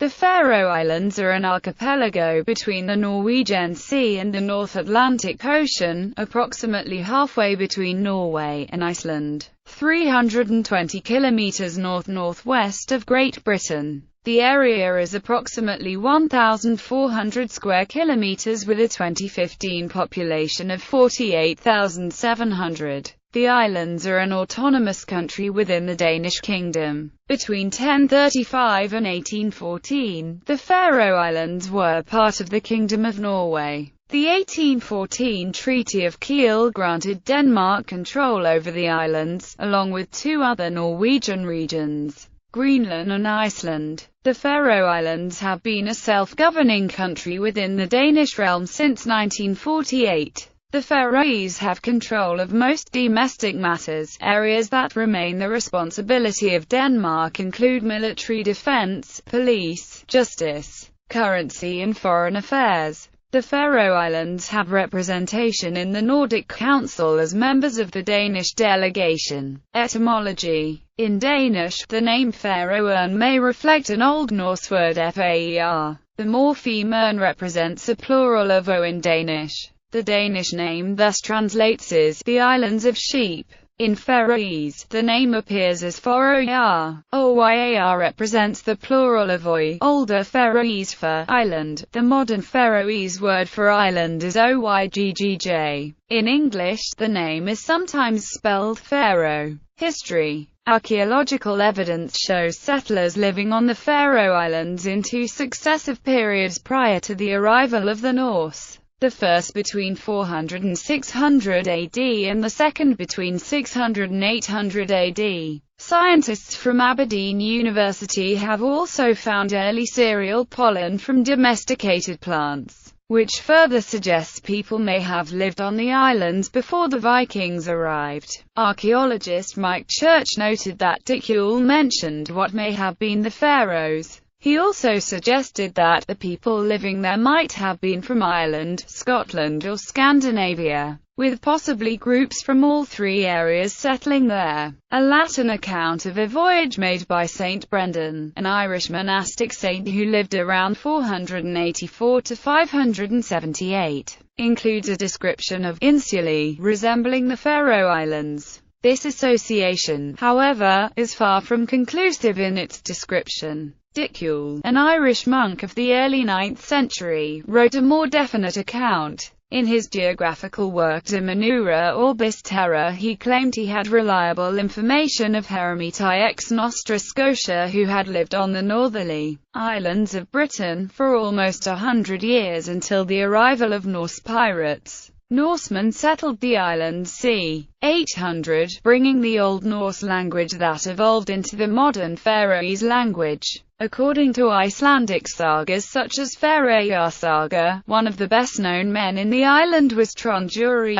The Faroe Islands are an archipelago between the Norwegian Sea and the North Atlantic Ocean, approximately halfway between Norway and Iceland, 320 kilometers north-northwest of Great Britain. The area is approximately 1,400 square kilometers with a 2015 population of 48,700. The islands are an autonomous country within the Danish kingdom. Between 1035 and 1814, the Faroe Islands were part of the Kingdom of Norway. The 1814 Treaty of Kiel granted Denmark control over the islands, along with two other Norwegian regions, Greenland and Iceland. The Faroe Islands have been a self-governing country within the Danish realm since 1948. The Faroese have control of most domestic matters. Areas that remain the responsibility of Denmark include military defense, police, justice, currency and foreign affairs. The Faroe Islands have representation in the Nordic Council as members of the Danish delegation. Etymology. In Danish, the name Faroen may reflect an Old Norse word faer. The morpheme ern represents a plural of o in Danish. The Danish name thus translates as the Islands of Sheep. In Faroese, the name appears as Faroyar. Oyar represents the plural of oy, older Faroese for island. The modern Faroese word for island is oyggjj. In English, the name is sometimes spelled Faroe. History. Archaeological evidence shows settlers living on the Faroe Islands in two successive periods prior to the arrival of the Norse. The first between 400 and 600 AD and the second between 600 and 800 AD. Scientists from Aberdeen University have also found early cereal pollen from domesticated plants, which further suggests people may have lived on the islands before the Vikings arrived. Archaeologist Mike Church noted that Dicule mentioned what may have been the Faroes. He also suggested that the people living there might have been from Ireland, Scotland or Scandinavia, with possibly groups from all three areas settling there. A Latin account of a voyage made by Saint Brendan, an Irish monastic saint who lived around 484 to 578, includes a description of insulae resembling the Faroe Islands. This association, however, is far from conclusive in its description. Dicule, an Irish monk of the early 9th century, wrote a more definite account. In his geographical work De Manura Orbis Terra he claimed he had reliable information of Heremitae ex Nostra Scotia who had lived on the northerly islands of Britain for almost 100 years until the arrival of Norse pirates. Norsemen settled the islands c. 800, bringing the Old Norse language that evolved into the modern Faroese language. According to Icelandic sagas such as Ferry saga, one of the best-known men in the island was Tronjuri,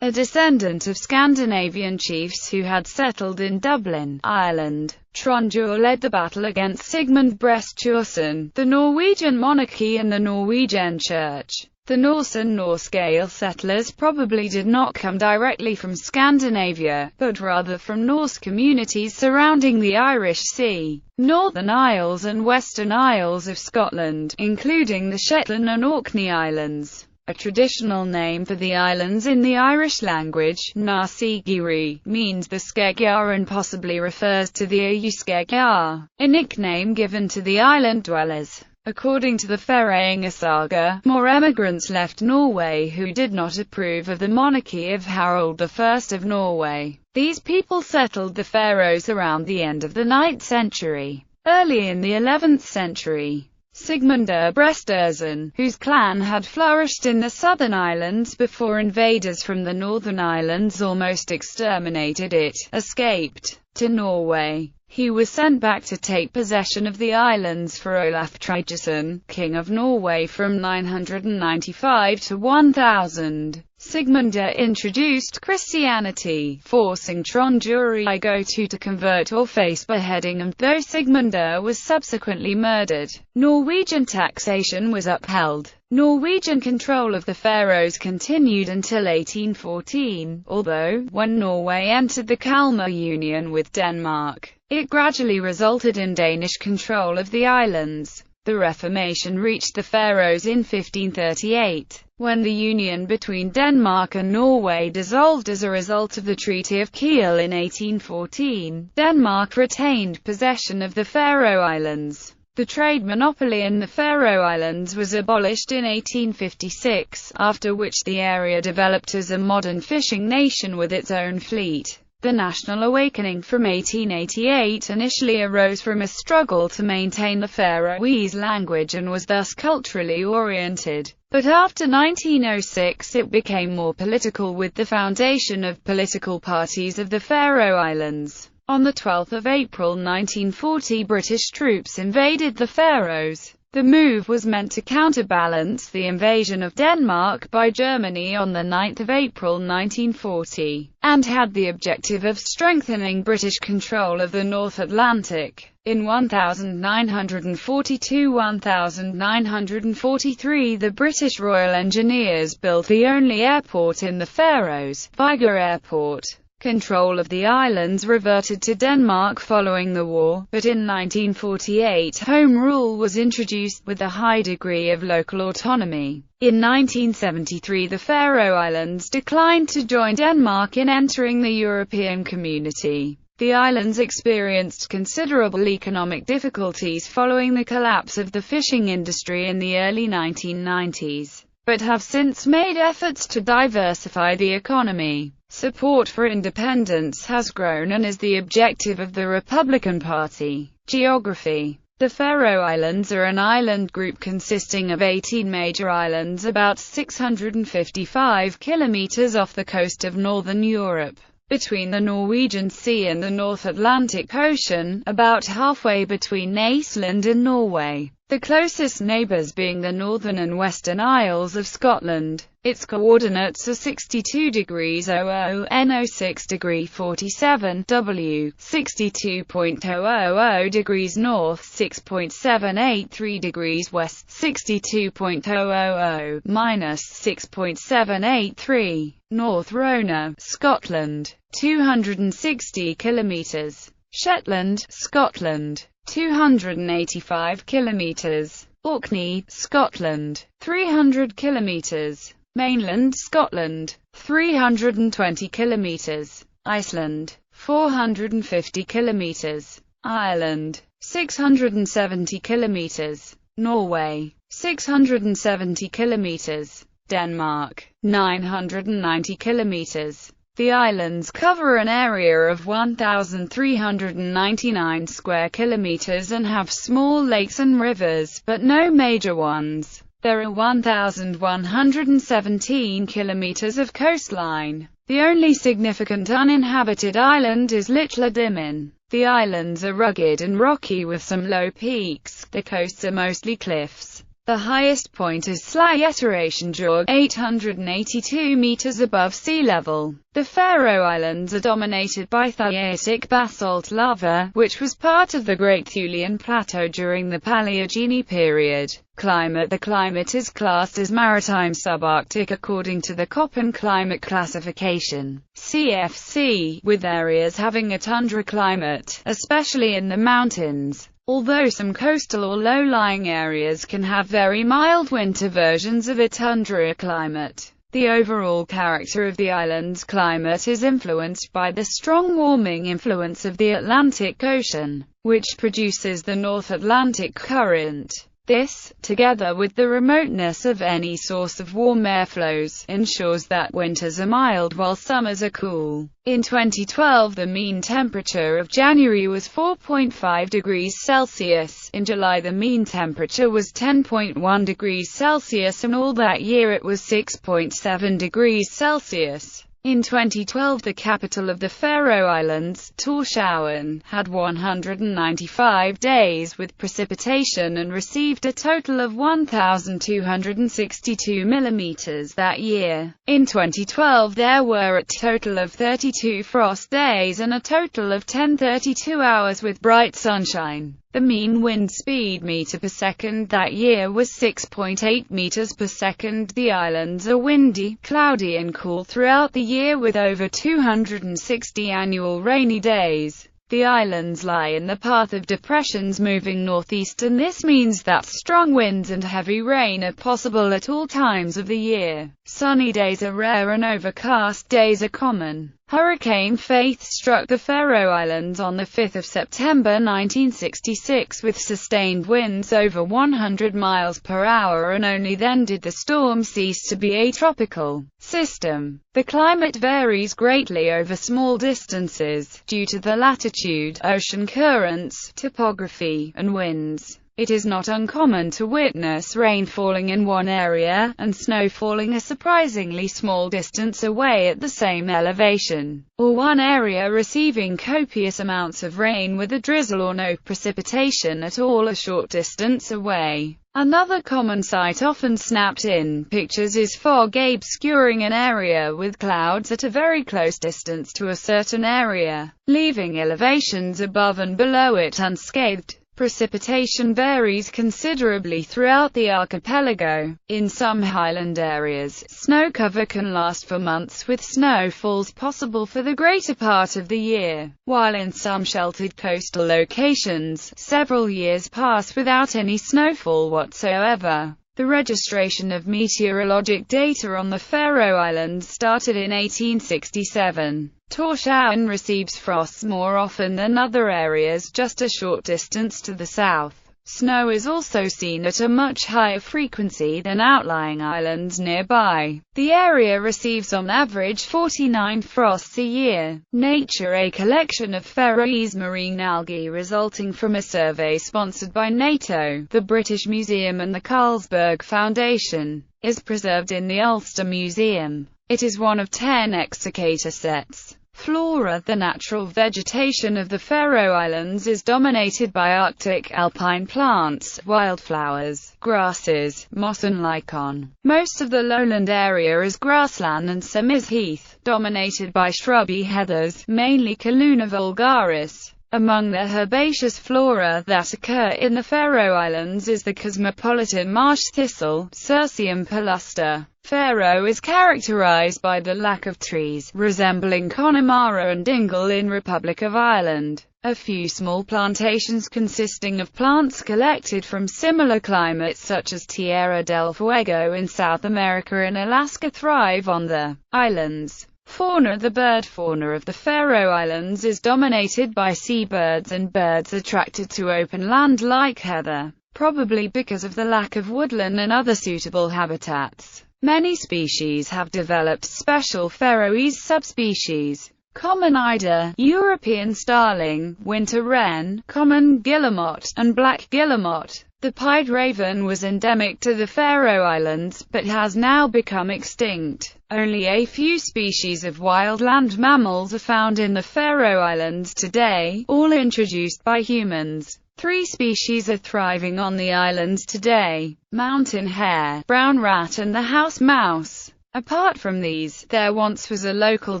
a descendant of Scandinavian chiefs who had settled in Dublin, Ireland. Tronjur led the battle against Sigmund Brestjorsson, the Norwegian monarchy and the Norwegian Church. The Norse and Norse Gael settlers probably did not come directly from Scandinavia, but rather from Norse communities surrounding the Irish Sea, Northern Isles and Western Isles of Scotland, including the Shetland and Orkney Islands. A traditional name for the islands in the Irish language, Nasigiri, means the Skegyar and possibly refers to the Skegyar, a nickname given to the island dwellers. According to the Ferry saga, more emigrants left Norway who did not approve of the monarchy of Harald I of Norway. These people settled the Faroes around the end of the 9th century. Early in the 11th century, Sigmundur Brestjorsson, whose clan had flourished in the southern islands before invaders from the northern islands almost exterminated it, escaped to Norway. He was sent back to take possession of the islands for Olaf Tryggvason, King of Norway from 995 to 1000. Sigmundur introduced Christianity, forcing Tronjuri to convert or face beheading, and though Sigmundur was subsequently murdered, Norwegian taxation was upheld. Norwegian control of the Faroes continued until 1814, although, when Norway entered the Kalmar Union with Denmark, It gradually resulted in Danish control of the islands. The Reformation reached the Faroes in 1538, when the union between Denmark and Norway dissolved as a result of the Treaty of Kiel in 1814. Denmark retained possession of the Faroe Islands. The trade monopoly in the Faroe Islands was abolished in 1856, after which the area developed as a modern fishing nation with its own fleet. The national awakening from 1888 initially arose from a struggle to maintain the Faroese language and was thus culturally oriented. But after 1906 it became more political with the foundation of political parties of the Faroe Islands. On 12 April 1940 British troops invaded the Faroes. The move was meant to counterbalance the invasion of Denmark by Germany on 9 April 1940, and had the objective of strengthening British control of the North Atlantic. In 1942–1943 the British Royal Engineers built the only airport in the Faroes, Viga Airport. Control of the islands reverted to Denmark following the war, but in 1948 Home Rule was introduced with a high degree of local autonomy. In 1973 the Faroe Islands declined to join Denmark in entering the European Community. The islands experienced considerable economic difficulties following the collapse of the fishing industry in the early 1990s, but have since made efforts to diversify the economy. Support for independence has grown and is the objective of the Republican Party. Geography. The Faroe Islands are an island group consisting of 18 major islands about 655 kilometers off the coast of northern Europe, between the Norwegian Sea and the North Atlantic Ocean, about halfway between Iceland and Norway. The closest neighbours being the Northern and Western Isles of Scotland. Its coordinates are 62°00 N 06°47 W, 62.000 degrees north, 6.783 degrees west, 62.000 minus 6.783 North Rona, Scotland, 260 kilometres. Shetland, Scotland, 285 kilometres. Orkney, Scotland, 300 kilometres. Mainland Scotland, 320 kilometres. Iceland, 450 kilometres. Ireland, 670 kilometres. Norway, 670 kilometres. Denmark, 990 kilometres. The islands cover an area of 1,399 square kilometers and have small lakes and rivers, but no major ones. There are 1,117 kilometers of coastline. The only significant uninhabited island is Litladimin. The islands are rugged and rocky with some low peaks. The coasts are mostly cliffs. The highest point is Slietterationsjord, 882 meters above sea level. The Faroe Islands are dominated by Thiacic basalt lava, which was part of the Great Thulian Plateau during the Paleogene period. Climate. The climate is classed as maritime subarctic according to the Köppen climate classification, CFC, with areas having a tundra climate, especially in the mountains. Although some coastal or low-lying areas can have very mild winter versions of a tundra climate, the overall character of the island's climate is influenced by the strong warming influence of the Atlantic Ocean, which produces the North Atlantic Current. This, together with the remoteness of any source of warm airflows, ensures that winters are mild while summers are cool. In 2012 the mean temperature of January was 4.5 degrees Celsius, in July the mean temperature was 10.1 degrees Celsius and all that year it was 6.7 degrees Celsius. In 2012 the capital of the Faroe Islands, Tórshavn, had 195 days with precipitation and received a total of 1,262 millimeters that year. In 2012 there were a total of 32 frost days and a total of 1032 hours with bright sunshine. The mean wind speed meter per second that year was 6.8 meters per second. The islands are windy, cloudy and cool throughout the year with over 260 annual rainy days. The islands lie in the path of depressions moving northeast, and this means that strong winds and heavy rain are possible at all times of the year. Sunny days are rare and overcast days are common. Hurricane Faith struck the Faroe Islands on 5 September 1966 with sustained winds over 100 miles per hour, and only then did the storm cease to be a tropical system. The climate varies greatly over small distances, due to the latitude, ocean currents, topography, and winds. It is not uncommon to witness rain falling in one area, and snow falling a surprisingly small distance away at the same elevation, or one area receiving copious amounts of rain with a drizzle or no precipitation at all a short distance away. Another common sight often snapped in pictures is fog obscuring an area with clouds at a very close distance to a certain area, leaving elevations above and below it unscathed. Precipitation varies considerably throughout the archipelago. In some highland areas, snow cover can last for months with snowfalls possible for the greater part of the year, while in some sheltered coastal locations, several years pass without any snowfall whatsoever. The registration of meteorologic data on the Faroe Islands started in 1867. Tórshavn receives frosts more often than other areas just a short distance to the south. Snow is also seen at a much higher frequency than outlying islands nearby. The area receives on average 49 frosts a year. Nature, a collection of Faroese marine algae resulting from a survey sponsored by NATO, the British Museum and the Carlsberg Foundation, is preserved in the Ulster Museum. It is one of 10 excavator sets. Flora. The natural vegetation of the Faroe Islands is dominated by Arctic alpine plants, wildflowers, grasses, moss and lichen. Most of the lowland area is grassland and some is heath, dominated by shrubby heathers, mainly Calluna vulgaris. Among the herbaceous flora that occur in the Faroe Islands is the cosmopolitan marsh thistle, Cirsium paluster. Faroe is characterized by the lack of trees, resembling Connemara and Dingle in Republic of Ireland. A few small plantations consisting of plants collected from similar climates such as Tierra del Fuego in South America and Alaska thrive on the islands. Fauna. The bird fauna of the Faroe Islands is dominated by seabirds and birds attracted to open land like heather, probably because of the lack of woodland and other suitable habitats. Many species have developed special Faroese subspecies. Common eider, European starling, winter wren, common guillemot, and black guillemot. The pied raven was endemic to the Faroe Islands, but has now become extinct. Only a few species of wild-land mammals are found in the Faroe Islands today, all introduced by humans. 3 species are thriving on the islands today: mountain hare, brown rat and the house mouse. Apart from these, there once was a local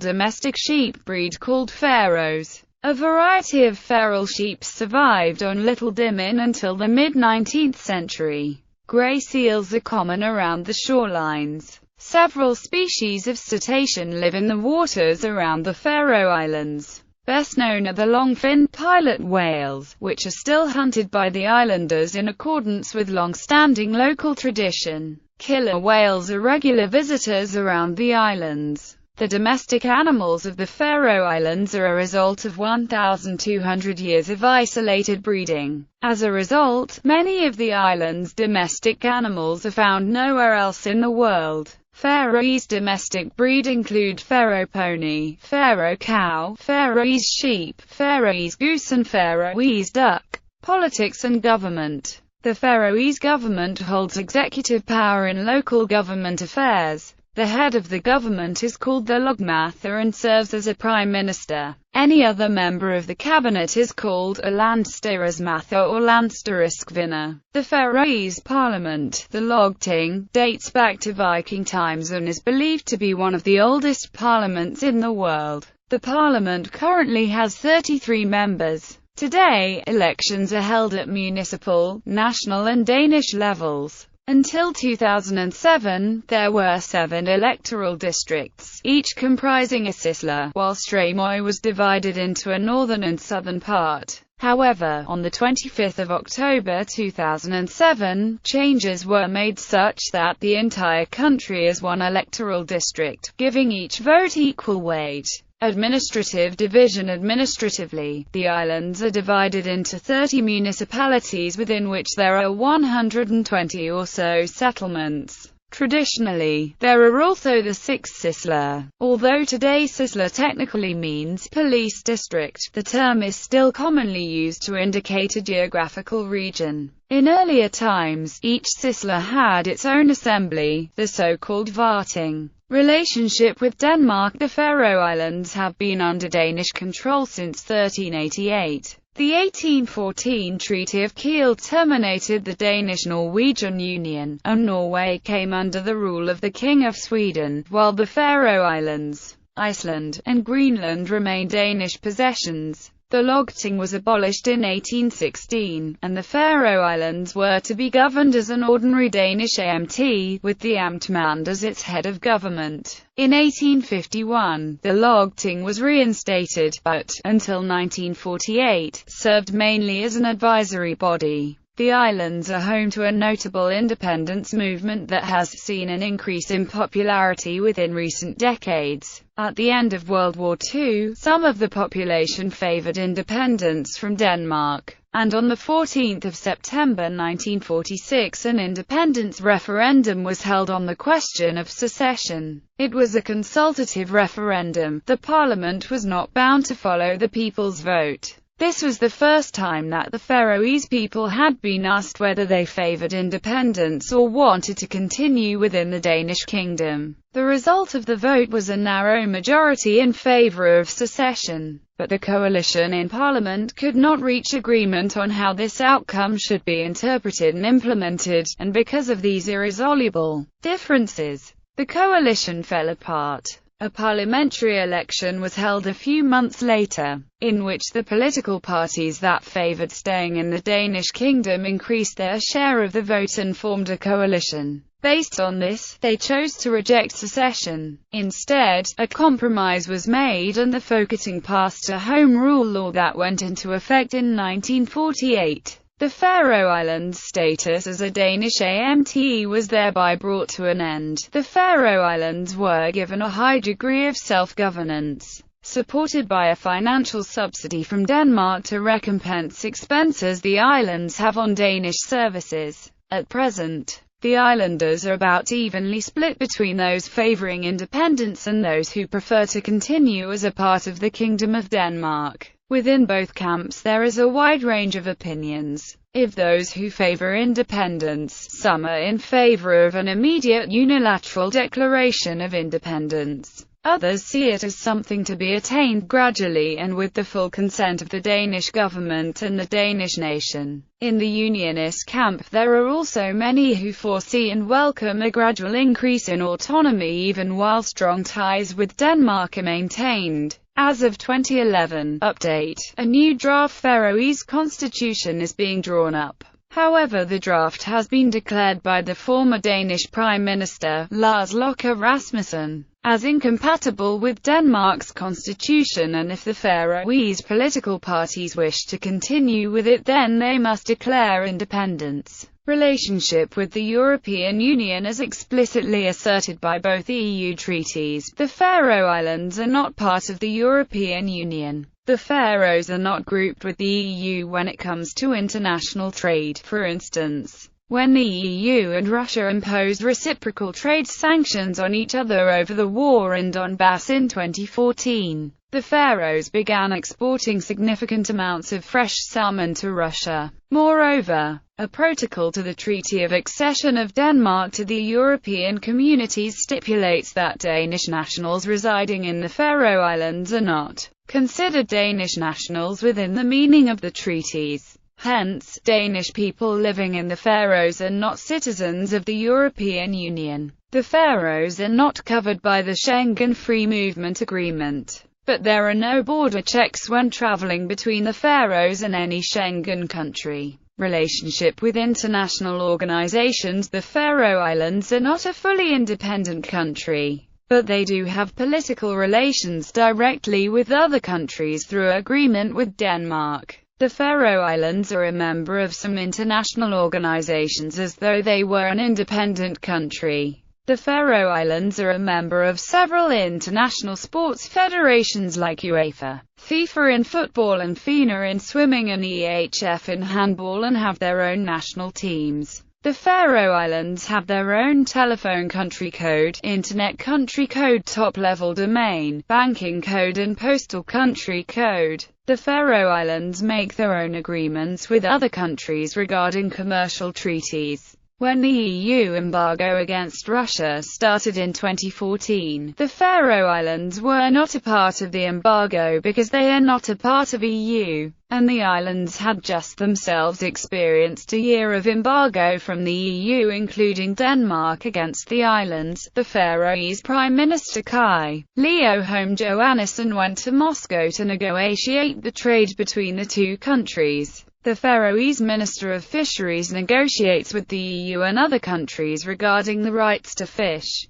domestic sheep breed called Faroes. A variety of feral sheep survived on Little Dimin until the mid-19th century. Grey seals are common around the shorelines. Several species of cetacean live in the waters around the Faroe Islands. Best known are the long-finned pilot whales, which are still hunted by the islanders in accordance with long-standing local tradition. Killer whales are regular visitors around the islands. The domestic animals of the Faroe Islands are a result of 1,200 years of isolated breeding. As a result, many of the island's domestic animals are found nowhere else in the world. Faroese domestic breed include Faroe pony, Faroe cow, Faroese sheep, Faroese goose and Faroese duck. Politics and government. The Faroese government holds executive power in local government affairs. The head of the government is called the Lagmatha and serves as a prime minister. Any other member of the cabinet is called a Landstyrismatha or Landstýriskvinna. The Faroese parliament, the Lagting, dates back to Viking times and is believed to be one of the oldest parliaments in the world. The parliament currently has 33 members. Today, elections are held at municipal, national and Danish levels. Until 2007, there were 7 electoral districts, each comprising a Sisla, while Streymoy was divided into a northern and southern part. However, on the 25th of October 2007, changes were made such that the entire country is one electoral district, giving each vote equal weight. Administrative division. Administratively, the islands are divided into 30 municipalities within which there are 120 or so settlements. Traditionally, there are also the 6 Sisla. Although today Sisla technically means police district, the term is still commonly used to indicate a geographical region. In earlier times, each Sisla had its own assembly, the so-called Varting. Relationship with Denmark. The Faroe Islands have been under Danish control since 1388. The 1814 Treaty of Kiel terminated the Danish-Norwegian Union, and Norway came under the rule of the King of Sweden, while the Faroe Islands, Iceland, and Greenland remained Danish possessions. The Lagting was abolished in 1816, and the Faroe Islands were to be governed as an ordinary Danish amt, with the Amtmand as its head of government. In 1851, the Lagting was reinstated, but, until 1948, served mainly as an advisory body. The islands are home to a notable independence movement that has seen an increase in popularity within recent decades. At the end of World War II, some of the population favored independence from Denmark, and on 14 September 1946 an independence referendum was held on the question of secession. It was a consultative referendum. The parliament was not bound to follow the people's vote. This was the first time that the Faroese people had been asked whether they favored independence or wanted to continue within the Danish kingdom. The result of the vote was a narrow majority in favor of secession, but the coalition in parliament could not reach agreement on how this outcome should be interpreted and implemented, and because of these irresolvable differences, the coalition fell apart. A parliamentary election was held a few months later, in which the political parties that favored staying in the Danish kingdom increased their share of the vote and formed a coalition. Based on this, they chose to reject secession. Instead, a compromise was made and the Folketing passed a Home Rule law that went into effect in 1948. The Faroe Islands' status as a Danish amt was thereby brought to an end. The Faroe Islands were given a high degree of self-governance, supported by a financial subsidy from Denmark to recompense expenses the islands have on Danish services. At present, the islanders are about evenly split between those favoring independence and those who prefer to continue as a part of the Kingdom of Denmark. Within both camps there is a wide range of opinions. Of those who favor independence, some are in favor of an immediate unilateral declaration of independence. Others see it as something to be attained gradually and with the full consent of the Danish government and the Danish nation. In the unionist camp there are also many who foresee and welcome a gradual increase in autonomy even while strong ties with Denmark are maintained. As of 2011 update, a new draft Faroese constitution is being drawn up. However, the draft has been declared by the former Danish Prime Minister, Lars Løkke Rasmussen, as incompatible with Denmark's constitution, and if the Faroese political parties wish to continue with it, then they must declare independence. Relationship with the European Union as explicitly asserted by both EU treaties. The Faroe Islands are not part of the European Union. The Faroes are not grouped with the EU when it comes to international trade. For instance, when the EU and Russia imposed reciprocal trade sanctions on each other over the war in Donbass in 2014, the Faroes began exporting significant amounts of fresh salmon to Russia. Moreover, a protocol to the Treaty of Accession of Denmark to the European Communities stipulates that Danish nationals residing in the Faroe Islands are not considered Danish nationals within the meaning of the treaties. Hence, Danish people living in the Faroes are not citizens of the European Union. The Faroes are not covered by the Schengen Free Movement Agreement, but there are no border checks when traveling between the Faroes and any Schengen country. Relationship with international organizations. The Faroe Islands are not a fully independent country, but they do have political relations directly with other countries through agreement with Denmark. The Faroe Islands are a member of some international organizations as though they were an independent country. The Faroe Islands are a member of several international sports federations like UEFA, FIFA in football and FINA in swimming and EHF in handball, and have their own national teams. The Faroe Islands have their own telephone country code, internet country code, top-level domain, banking code and postal country code. The Faroe Islands make their own agreements with other countries regarding commercial treaties. When the EU embargo against Russia started in 2014, the Faroe Islands were not a part of the embargo because they are not a part of EU, and the islands had just themselves experienced a year of embargo from the EU, including Denmark against the islands. The Faroese Prime Minister Kai Leo Holm Johannesson went to Moscow to negotiate the trade between the two countries. The Faroese Minister of Fisheries negotiates with the EU and other countries regarding the rights to fish.